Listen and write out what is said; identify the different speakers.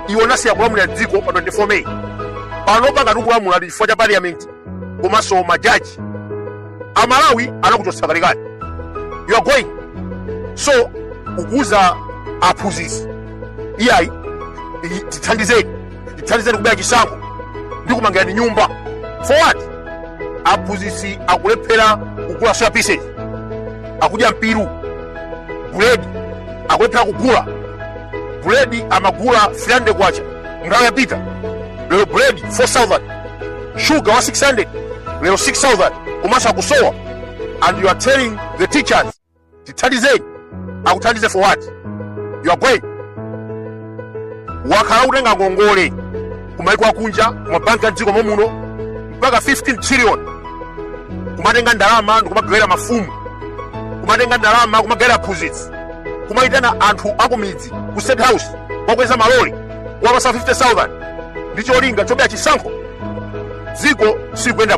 Speaker 1: iwo nasiya kulamulira dziko pa 24 May panopanga tikulamula chifukwa cha parliament komanso majaji amalawi anakuchotsa kalekale. You are going so ukuza aphunzitsi iyayi tithandizeni kubera chisankho ndi kumangirani nyumba for what? Aphunzitsi akulephera kugula soya pieces, akudya mpiru, buledi akulephera kugula buledi, amagula 300 kwacha ngawo yapita, lero buledi 4,000, sugar wa 600 lero 6,000 komanso akusowa. And you are telling the teachers tithandizeni, akuthandize for what? You are going wakhala kutenga ngongole kumaiko akunja kumabanki a dziko momuno mpaka 15 trillion kumatenga ndalama ndikumagawira mafumu, kumatenga ndalama kumagawira aphunzitsi, kumaitana anthu akumidzi ku State House kwakweza maloli wapasa 50,000 ndi cholinga chobera chisankho. Dziko sikuyenda bwino.